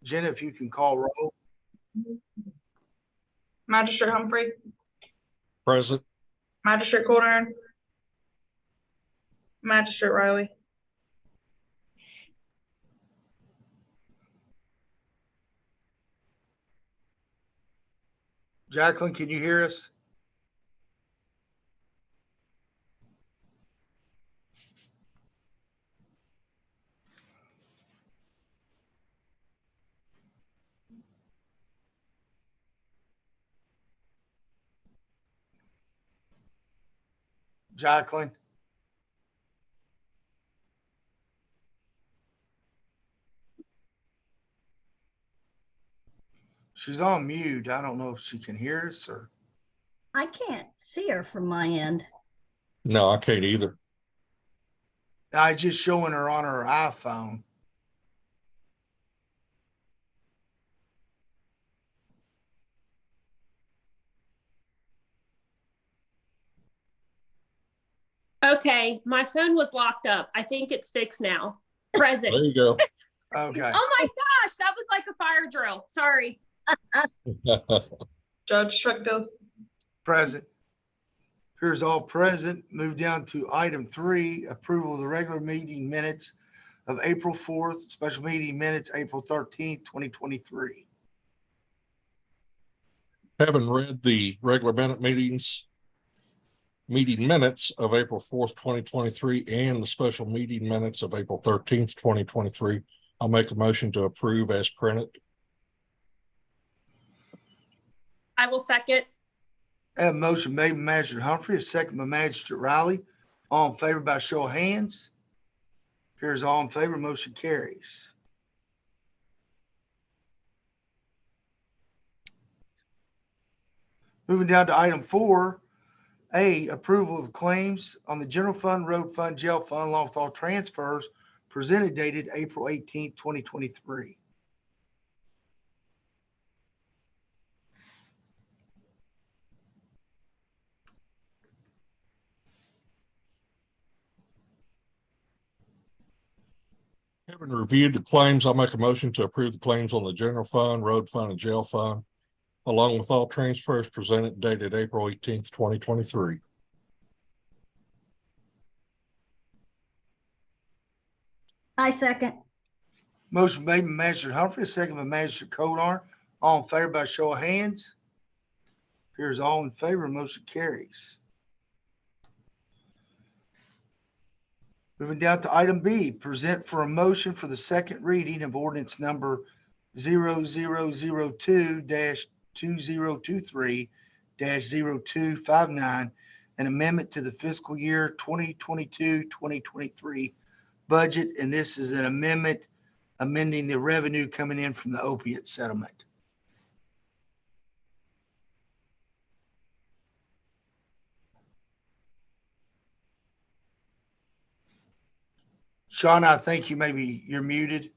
Jenna, if you can call roll. Magistrate Humphrey, Present. Magistrate Coulter, Magistrate Riley. Jacqueline, can you hear us? Jacqueline? She's on mute. I don't know if she can hear us or. I can't see her from my end. No, I can't either. I just showing her on her iPhone. Okay, my phone was locked up. I think it's fixed now. Present. There you go. Okay. Oh my gosh, that was like a fire drill. Sorry. Judge Truckdale. Present. Here's all present. Move down to item 3, approval of the regular meeting minutes of April 4th, special meeting minutes, April 13th, 2023. Having read the regular meeting minutes of April 4th, 2023, and the special meeting minutes of April 13th, 2023, I'll make a motion to approve as printed. I will second. I have a motion made by Magistrate Humphrey, a second by Magistrate Riley. All in favor by show of hands. Here's all in favor, motion carries. Moving down to item 4A, approval of claims on the general fund, road fund, jail fund, along with all transfers presented dated April 18th, 2023. Having reviewed the claims, I'll make a motion to approve the claims on the general fund, road fund, and jail fund, along with all transfers presented dated April 18th, 2023. I second. Motion made by Magistrate Humphrey, second by Magistrate Coulter. All in favor by show of hands. Here's all in favor, motion carries. Moving down to item B, present for a motion for the second reading of ordinance number 0002-2023-0259, an amendment to the fiscal year 2022-2023 budget. And this is an amendment amending the revenue coming in from the opiate settlement. Sean, I think you're muted.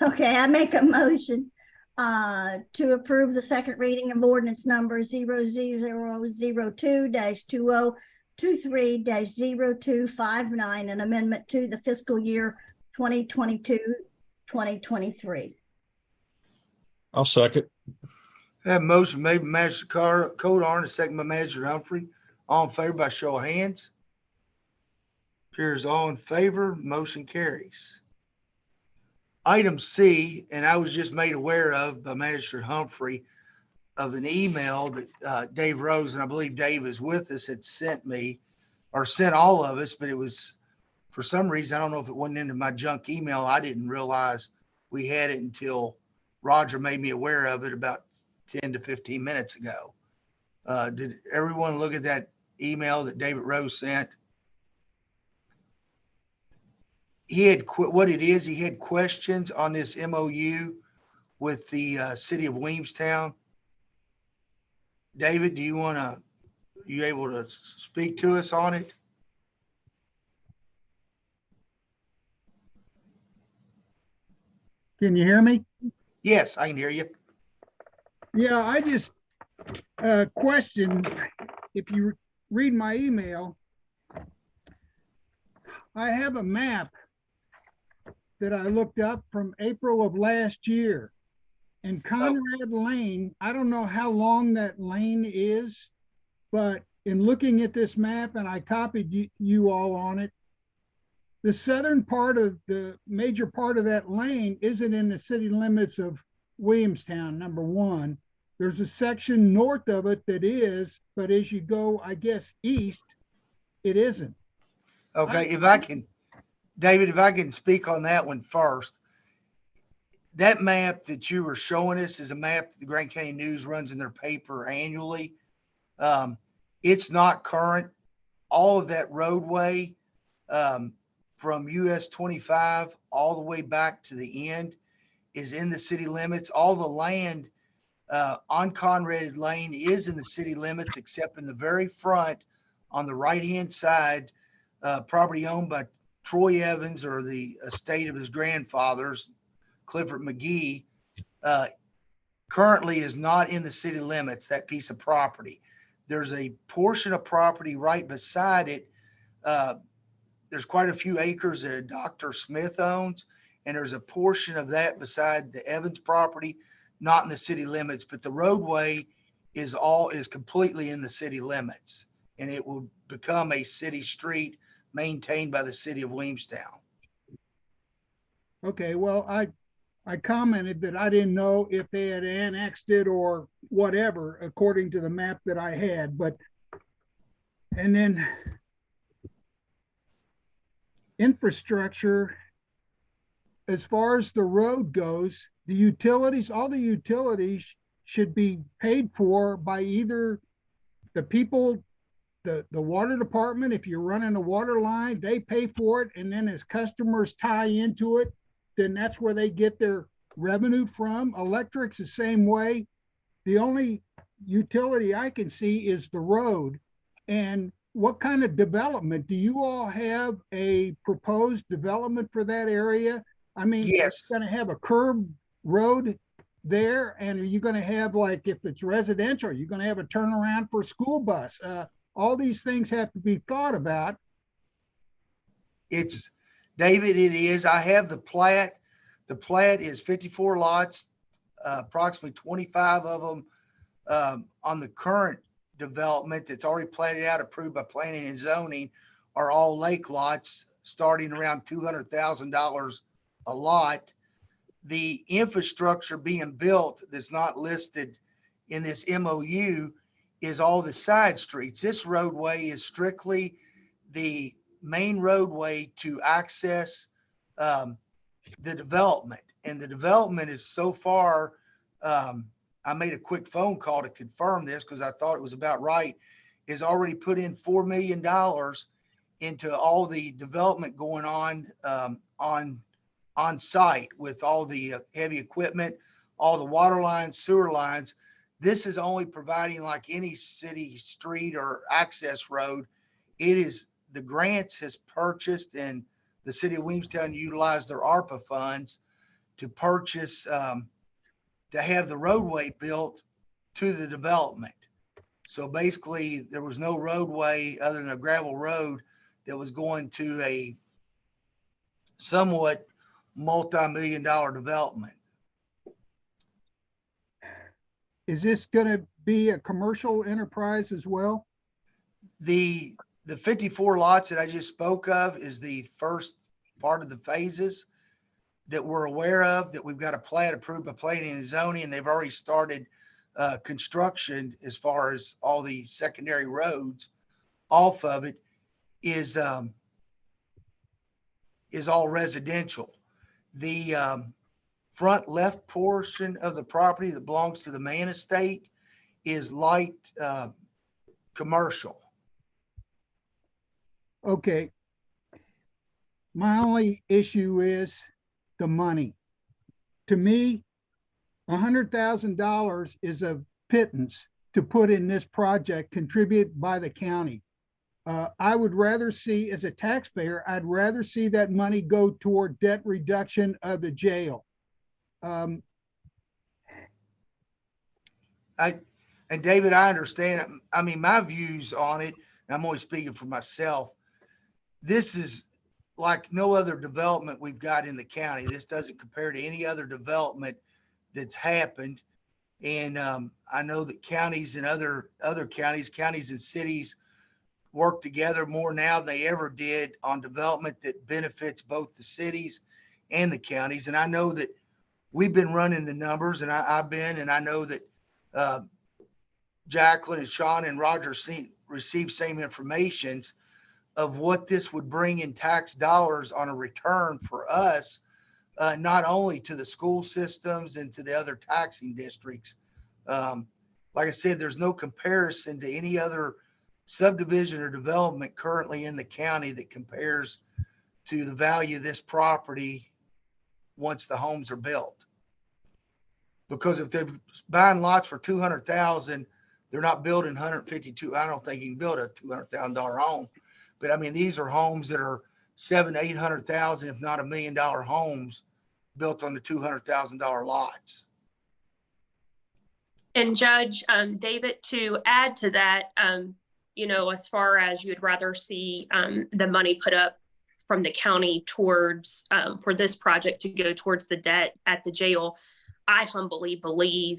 Okay, I make a motion to approve the second reading of ordinance number 0002-2023-0259, an amendment to the fiscal year 2022-2023. I'll second. I have a motion made by Magistrate Coulter and a second by Magistrate Humphrey. All in favor by show of hands. Appears all in favor, motion carries. Item C, and I was just made aware of by Magistrate Humphrey of an email that Dave Rose, and I believe Dave is with us, had sent me, or sent all of us, but it was, for some reason, I don't know if it went into my junk email. I didn't realize we had it until Roger made me aware of it about 10 to 15 minutes ago. Did everyone look at that email that David Rose sent? He had he had questions on this MOU with the city of Williamstown. David, you able to speak to us on it? Can you hear me? Yes, I can hear you. Yeah, I just questioned, if you read my email, I have a map that I looked up from April of last year. And Conrad Lane, I don't know how long that lane is, but in looking at this map, and I copied you all on it, the southern part of the major part of that lane isn't in the city limits of Williamstown, number one. There's a section north of it that is, but as you go, I guess, east, it isn't. Okay, if I can, David, if I can speak on that one first. That map that you were showing us is a map that the Grant County News runs in their paper annually. It's not current. All of that roadway from US 25 all the way back to the end is in the city limits. All the land on Conrad Lane is in the city limits, except in the very front on the right-hand side, property owned by Troy Evans or the estate of his grandfathers, Clifford McGee, currently is not in the city limits, that piece of property. There's a portion of property right beside it. There's quite a few acres that Dr. Smith owns, and there's a portion of that beside the Evans property, not in the city limits, but the roadway is completely in the city limits, and it will become a city street maintained by the city of Williamstown. Okay, well, I commented that I didn't know if they had annexed it or whatever, according to the map that I had, and then infrastructure, as far as the road goes, the utilities, all the utilities should be paid for by either the people, the water department. If you're running a water line, they pay for it. And then as customers tie into it, then that's where they get their revenue from. Electric's the same way. The only utility I can see is the road. And what kind of development? Do you all have a proposed development for that area? I mean, Yes. Are you going to have a curb road there? And are you going to have, like, if it's residential, are you going to have a turnaround for a school bus? All these things have to be thought about. It's, David, it is. I have the plat. The plat is 54 lots, approximately 25 of them on the current development that's already platted out, approved by planning and zoning, are all lake lots starting around $200,000 a lot. The infrastructure being built that's not listed in this MOU is all the side streets. This roadway is strictly the main roadway to access the development. And the development is so far, I made a quick phone call to confirm this because I thought it was about right, is already put in $4 million into all the development going on site with all the heavy equipment, all the water lines, sewer lines. This is only providing like any city street or access road. It is, the grants has purchased, and the city of Williamstown utilized their ARPA funds to purchase, to have the roadway built to the development. So basically there was no roadway other than a gravel road that was going to a somewhat multi-million-dollar development. Is this going to be a commercial enterprise as well? The 54 lots that I just spoke of is the first part of the phases that we're aware of, that we've got a plat approved by planning and zoning, and they've already started construction as far as all the secondary roads off of it is all residential. The front left portion of the property that belongs to the Mann estate is light commercial. Okay. My only issue is the money. To me, $100,000 is a pittance to put in this project contributed by the county. I would rather see, as a taxpayer, I'd rather see that money go toward debt reduction of the jail. And David, I understand. I mean, my views on it, and I'm only speaking for myself. This is like no other development we've got in the county. This doesn't compare to any other development that's happened. And I know that counties and other counties and cities work together more now than they ever did on development that benefits both the cities and the counties. And I know that we've been running the numbers, and I know that Jacqueline and Sean and Roger received same information of what this would bring in tax dollars on a return for us, not only to the school systems and to the other taxing districts. Like I said, there's no comparison to any other subdivision or development currently in the county that compares to the value of this property once the homes are built. Because if they're buying lots for 200,000, they're not building 152. I don't think you can build a $200,000 home, but I mean, these are homes that are 700,000 to 800,000, if not $1 million homes built on the $200,000 lots. And Judge, David, to add to that, as far as you'd rather see the money put up from the county towards for this project to go towards the debt at the jail, I humbly believe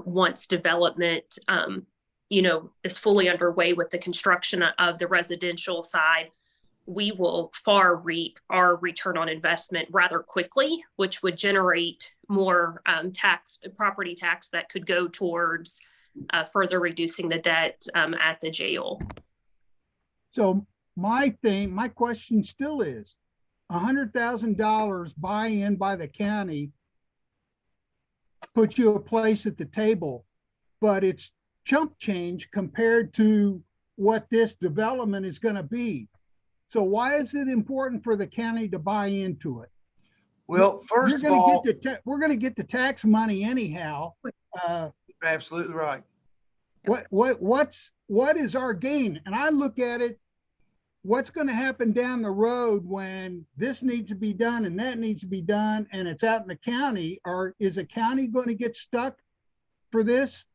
once development, is fully underway with the construction of the residential side, we will far reap our return on investment rather quickly, which would generate more property tax that could go towards further reducing the debt at the jail. So my question still is $100,000 buy-in by the county puts you a place at the table, but it's chump change compared to what this development is going to be. So why is it important for the county to buy into it? Well, first of all, we're going to get the tax money anyhow. Absolutely right. What is our gain? And I look at it, what's going to happen down the road when this needs to be done and that needs to be done and it's out in the county, or is a county going to get stuck for this?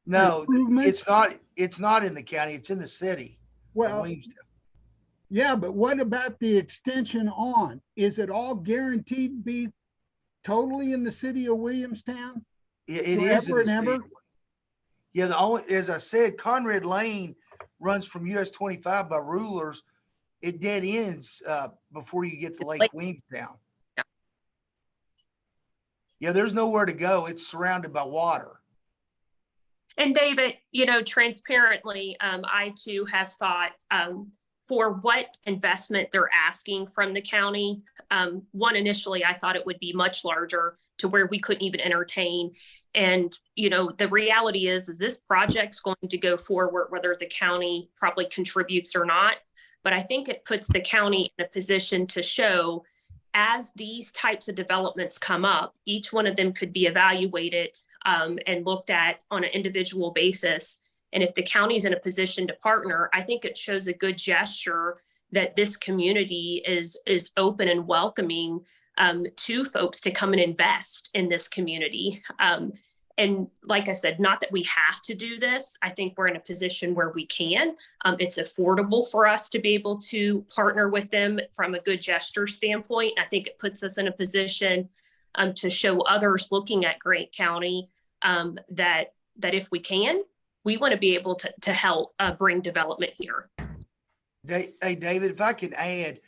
No, it's not in the county, it's in the city. Well, yeah, but what about the extension on? Is it all guaranteed to be totally in the city of Williamstown? It is in the city. Yeah, as I said, Conrad Lane runs from US 25 by Rulers. It dead ends before you get to Lake Williamstown. Yeah. Yeah, there's nowhere to go. It's surrounded by water. And David, transparently, I too have thought for what investment they're asking from the county. Initially, I thought it would be much larger to where we couldn't even entertain. And, the reality is this project's going to go forward, whether the county probably contributes or not. But I think it puts the county in a position to show, as these types of developments come up, each one of them could be evaluated and looked at on an individual basis. And if the county's in a position to partner, I think it shows a good gesture that this community is open and welcoming to folks to come and invest in this community. And like I said, not that we have to do this. I think we're in a position where we can. It's affordable for us to be able to partner with them from a good gesture standpoint. I think it puts us in a position to show others looking at Grant County that if we can, we want to be able to help bring development here. Hey, David, if I can add,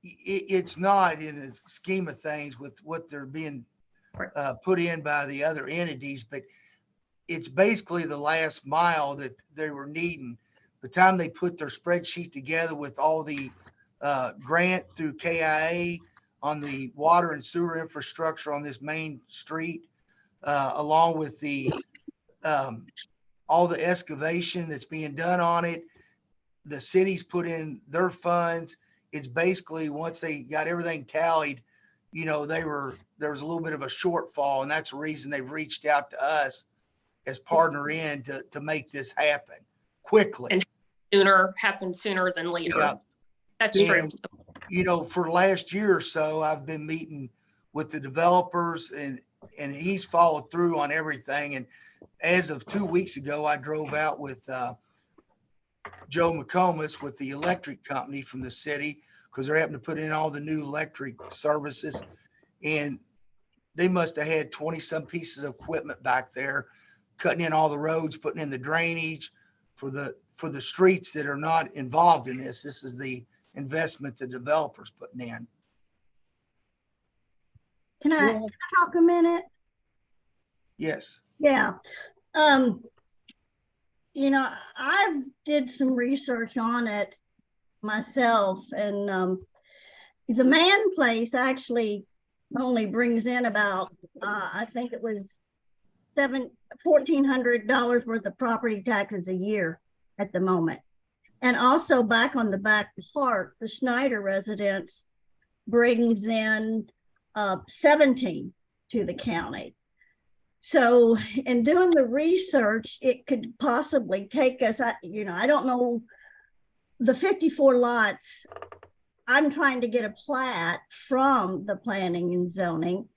it's not in the scheme of things with what they're being put in by the other entities, but it's basically the last mile that they were needing. The time they put their spreadsheet together with all the grant through KIA on the water and sewer infrastructure on this main street, along with the all the excavation that's being done on it, the cities put in their funds. It's basically, once they got everything tallied, there was a little bit of a shortfall, and that's the reason they've reached out to us as partner in to make this happen quickly. And happen sooner than later. Yeah. That's true. For the last year or so, I've been meeting with the developers, and he's followed through on everything. And as of 2 weeks ago, I drove out with Joe McComas with the electric company from the city. because they're having to put in all the new electric services. And they must have had 20-some pieces of equipment back there, cutting in all the roads, putting in the drainage for the streets that are not involved in this. This is the investment the developer's putting in. Can I talk a minute? Yes. Yeah. You know, I did some research on it myself, and the man place actually only brings in about I think it was $1,400 worth of property taxes a year at the moment. And also back on the back part, the Schneider residence brings in 17 to the county. So in doing the research, it could possibly take us, I don't know, the 54 lots, I'm trying to get a plat from the planning and zoning.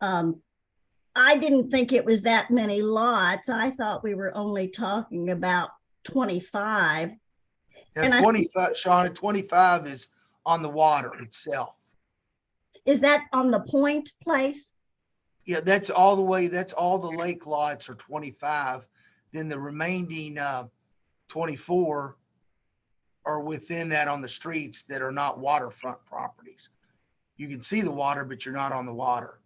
I didn't think it was that many lots. I thought we were only talking about 25. Now, And 25, Shauna, 25 is on the water itself. Is that on the Point place? Yeah, that's all the way, that's all the lake lots are 25. Then the remaining 24 are within that on the streets that are not waterfront properties. You can see the water, but you're not on the water.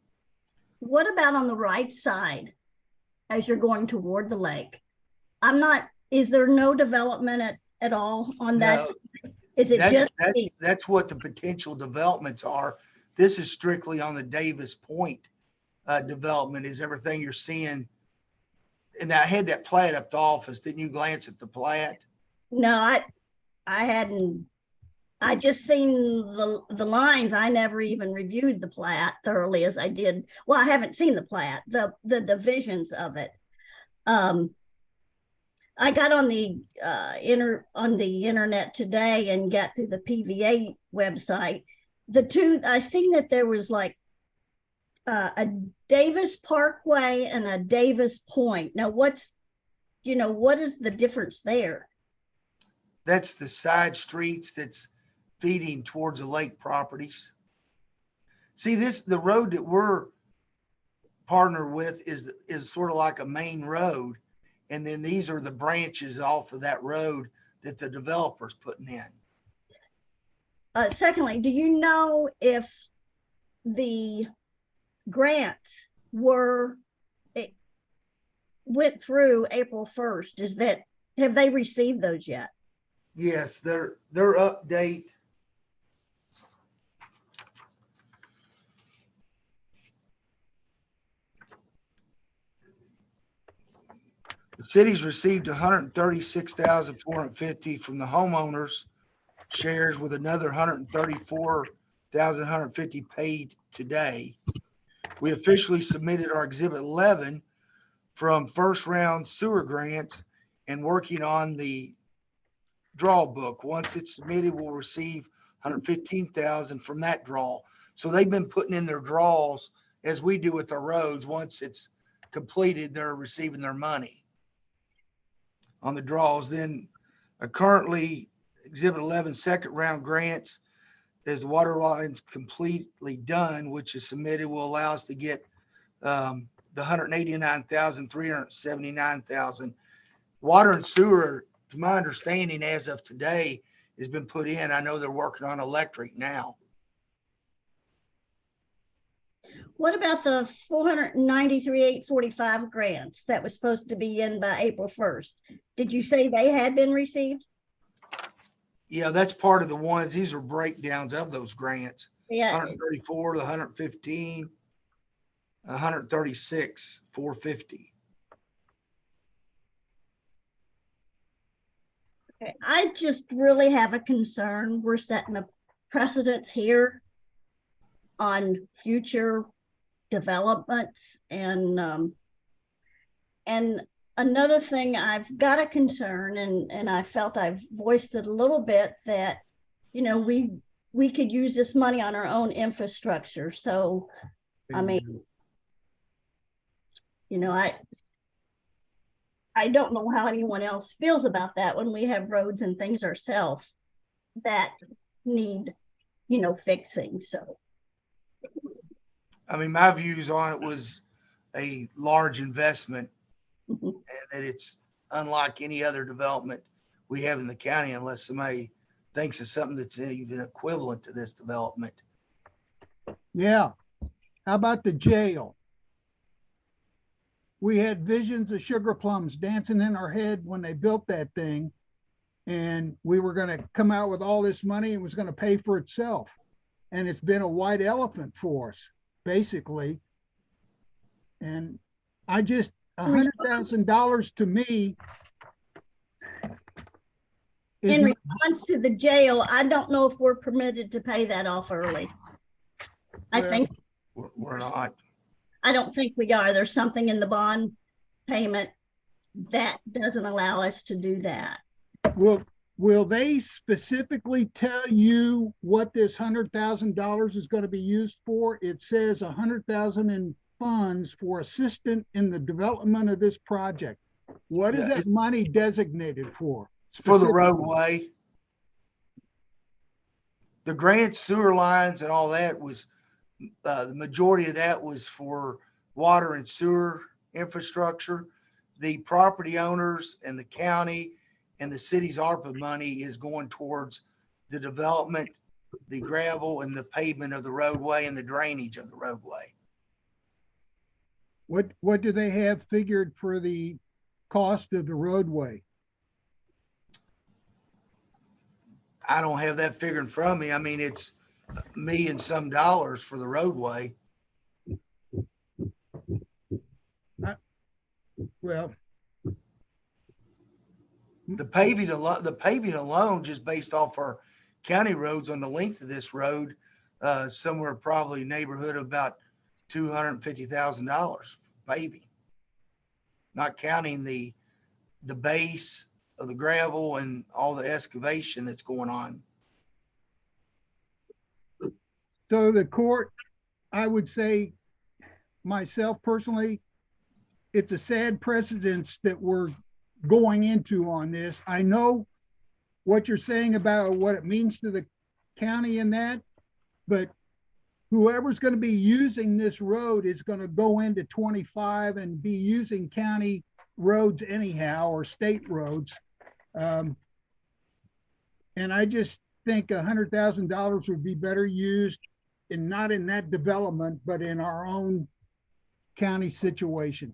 What about on the right side as you're going toward the lake? Is there no development at all on that? No, Is it just? that's what the potential developments are. This is strictly on the Davis Point development, is everything you're seeing. And I had that plat up the office. Didn't you glance at the plat? No, I hadn't. I just seen the lines. I never even reviewed the plat thoroughly as I did. Well, I haven't seen the plat, the divisions of it. I got on the internet today and got through the PVA website. I seen that there was like a Davis Parkway and a Davis Point. Now, what is the difference there? That's the side streets that's feeding towards the lake properties. See, the road that we're partnered with is sort of like a main road. And then these are the branches off of that road that the developer's putting in. Secondly, do you know if the grants went through April 1st? Have they received those yet? Yes, their update. The city's received 136,450 from the homeowners shares, with another 134,150 paid today. We officially submitted our Exhibit 11 from first round sewer grants and working on the draw book. Once it's submitted, we'll receive 115,000 from that draw. So they've been putting in their draws as we do with the roads. Once it's completed, they're receiving their money on the draws. Then currently Exhibit 11 second round grants, as the water line's completely done, which is submitted, will allow us to get the 189,379,000. Water and sewer, to my understanding, as of today, has been put in. I know they're working on electric now. What about the 493,845 grants that was supposed to be in by April 1st? Did you say they had been received? Yeah, that's part of the ones. These are breakdowns of those grants. Yeah. 134 to 115, 136, 450. Okay. I just really have a concern. We're setting a precedence here on future developments, and another thing, I've got a concern, and I felt I've voiced it a little bit, that we could use this money on our own infrastructure. So I mean, I don't know how anyone else feels about that when we have roads and things ourselves that need fixing. So, I mean, my views on it was a large investment mhm. and that it's unlike any other development we have in the county unless somebody thinks of something that's even equivalent to this development. Yeah. How about the jail? We had visions of sugar plums dancing in our head when they built that thing. And we were going to come out with all this money and it was going to pay for itself. And it's been a white elephant for us, basically. And I just, $100,000 to me is In not- response to the jail, I don't know if we're permitted to pay that off early. I Well, think, We're not. I don't think we are. There's something in the bond payment that doesn't allow us to do that. will they specifically tell you what this $100,000 is going to be used for? It says 100,000 in funds for assistance in the development of this project. What is Yeah, that money designated for? For the specifically? roadway. The Grant sewer lines and all that was, the majority of that was for water and sewer infrastructure. The property owners and the county and the city's ARPA money is going towards the development, the gravel and the pavement of the roadway and the drainage of the roadway. What do they have figured for the cost of the roadway? I don't have that figure in front of me. I mean, it's $1 some million for the roadway. Well, The paving alone, just based off our county roads on the length of this road, somewhere probably neighborhood of about $250,000 paving. Not counting the base of the gravel and all the excavation that's going on. so the court, I would say myself personally, it's a sad precedence that we're going into on this. I know what you're saying about what it means to the county and that, but whoever's going to be using this road is going to go into 25 and be using county roads anyhow, or state roads. And I just think $100,000 would be better used in, not in that development, but in our own county situation.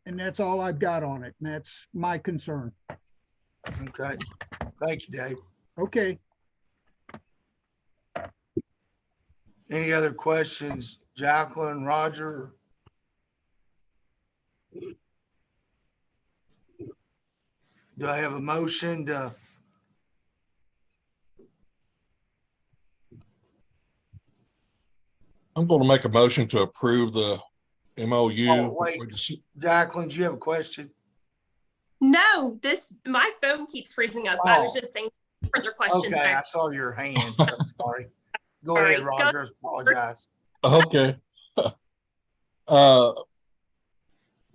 And that's all I've got on it. And that's my concern. Okay. Thank you, Dave. Okay. Any other questions, Jacqueline, Roger? Do I have a motion to? I'm going to make a motion to approve the MOU. Oh, wait. Jacqueline, do you have a question? No, my phone keeps freezing up. I was Oh. just saying further questions. Okay, I back. saw your hand. I'm sorry. Go All ahead, right, go- Roger. Apologize. Okay.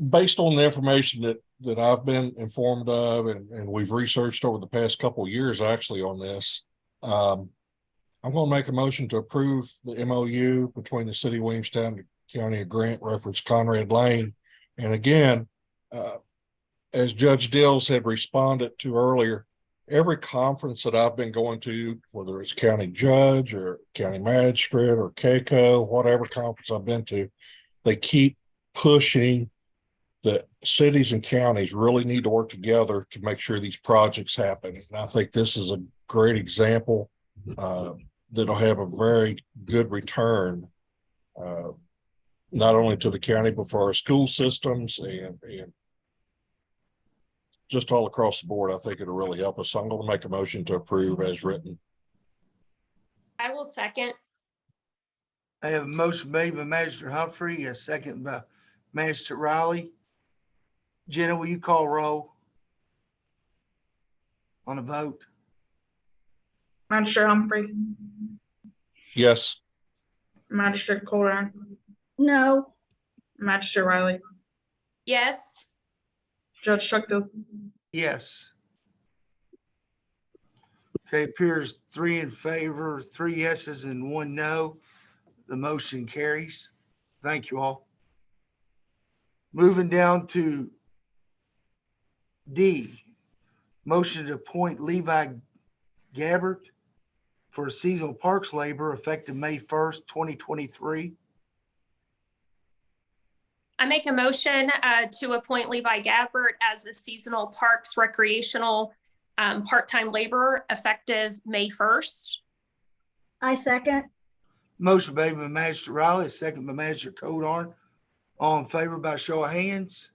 Based on the information that I've been informed of and we've researched over the past couple of years actually on this, I'm going to make a motion to approve the MOU between the city of Williamstown and the county of Grant, reference Conrad Lane. And again, as Judge Dills had responded to earlier, every conference that I've been going to, whether it's county judge or county magistrate or CACO, whatever conference I've been to, they keep pushing that cities and counties really need to work together to make sure these projects happen. And I think this is a great example that'll have a very good return, not only to the county, but for our school systems and just all across the board. I think it'll really help us. So I'm going to make a motion to approve as written. I will second. I have a motion made by Magistrate Humphrey, a second by Magistrate Riley. Jenna, will you call roll on the vote? Magistrate Humphrey, Yes. Magistrate Coulter, No, Magistrate Riley, Yes. Judge Chuckdill. Yes. Okay, appears 3 in favor, 3 yeses and 1 no. The motion carries. Thank you all. Moving down to D, motion to appoint Levi Gabbert for seasonal parks labor effective May 1st, 2023. I make a motion to appoint Levi Gabbert as the seasonal parks recreational part-time laborer effective May 1st. I second. Motion made by Magistrate Riley, second by Magistrate Codon. All in favor by show of hands.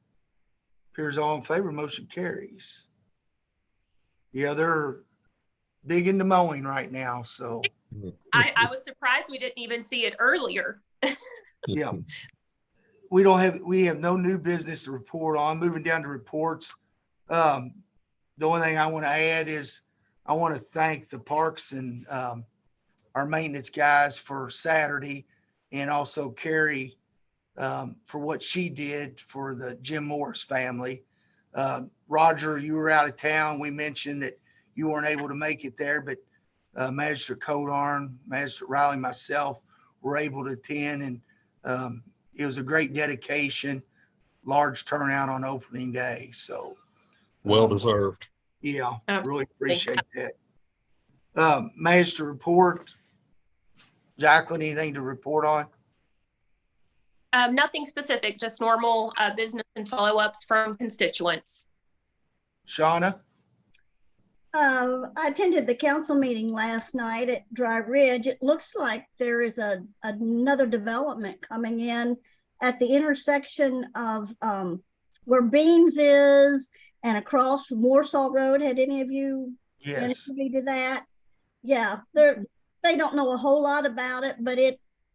Appears all in favor, motion carries. Yeah, they're big into mowing right now, so I was surprised we didn't even see it earlier. yeah. We have no new business to report on. Moving down to reports. The only thing I want to add is I want to thank the parks and our maintenance guys for Saturday, and also Carrie for what she did for the Jim Morris family. Roger, you were out of town. We mentioned that you weren't able to make it there, but Magistrate Codarn, Magistrate Riley, myself were able to attend, and it was a great dedication, large turnout on opening day. So Well deserved. yeah, Absolutely. really appreciate that. Magistrate report. Jacqueline, anything to report on? Nothing specific, just normal business and follow-ups from constituents. Shauna? I attended the council meeting last night at Dry Ridge. It looks like there is another development coming in at the intersection of where Beans is and across from Warsaw Road. Had any of you been Yes. privy to that? Yeah, they don't know a whole lot about it, but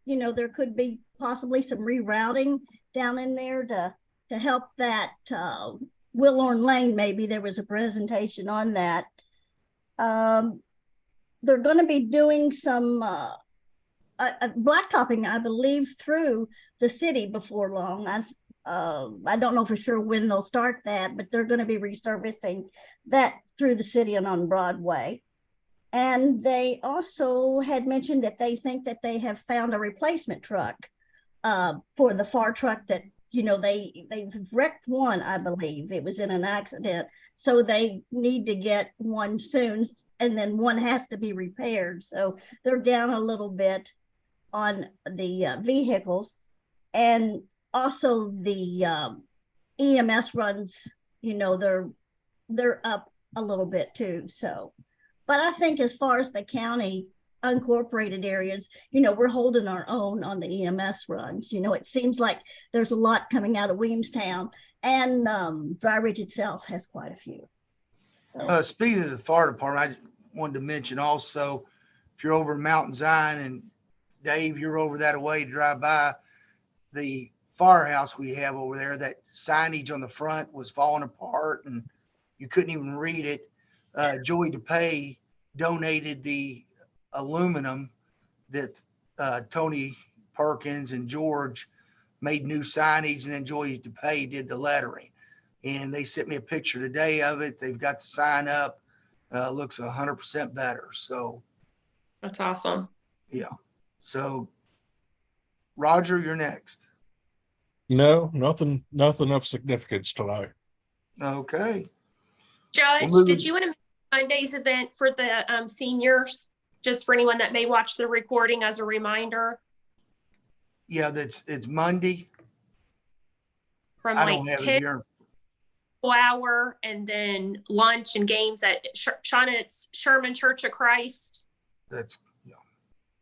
there could be possibly some rerouting down in there to help that Willorn Lane. Maybe there was a presentation on that. They're going to be doing some blacktopping, I believe, through the city before long. I don't know for sure when they'll start that, but they're going to be resurfacing that through the city and on Broadway. And they also had mentioned that they think that they have found a replacement truck for the far truck that, they've wrecked one, I believe. It was in an accident. So they need to get one soon, and then one has to be repaired. So they're down a little bit on the vehicles. And also the EMS runs, they're up a little bit too. So, but I think as far as the county unincorporated areas, we're holding our own on the EMS runs. It seems like there's a lot coming out of Williamstown, and Dry Ridge itself has quite a few. So. Speaking of the fire department, I wanted to mention also, if you're over in Mountain Zion, and Dave, you're over that way to drive by, the firehouse we have over there, that signage on the front was falling apart and you couldn't even read it. Joey DePay donated the aluminum that Tony Perkins and George made new signage, and then Joey DePay did the lettering. And they sent me a picture today of it. They've got the sign up. Looks 100% better. So That's awesome. yeah. So Roger, you're next. No, nothing of significance tonight. Okay. Judge, Well, did you want to make Monday's event for the seniors, just for anyone that may watch the recording as a reminder? Yeah, it's Monday. From I like don't have it 10 here. hour and then lunch and games at Shauna, it's Sherman Church of Christ. That's yeah.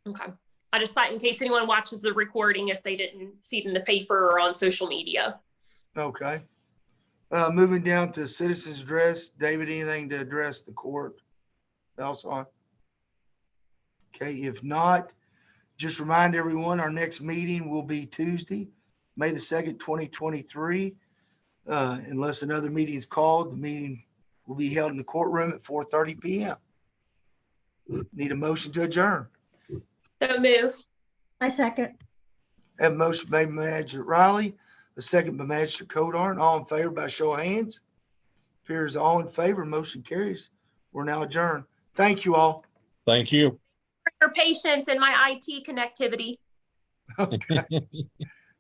Okay. I just thought in case anyone watches the recording, if they didn't see it in the paper or on social media. Okay. Moving down to citizens address. David, anything to address the court else on? Okay, if not, just remind everyone our next meeting will be Tuesday, May the 2nd, 2023. Unless another meeting is called, the meeting will be held in the courtroom at 4:30 p.m. Need a motion to adjourn. So move. I second. Have a motion made by Magistrate Riley, a second by Magistrate Codarn. All in favor by show of hands. Appears all in favor, motion carries. We're now adjourned. Thank you all. Thank you. For your patience and my IT connectivity. Okay.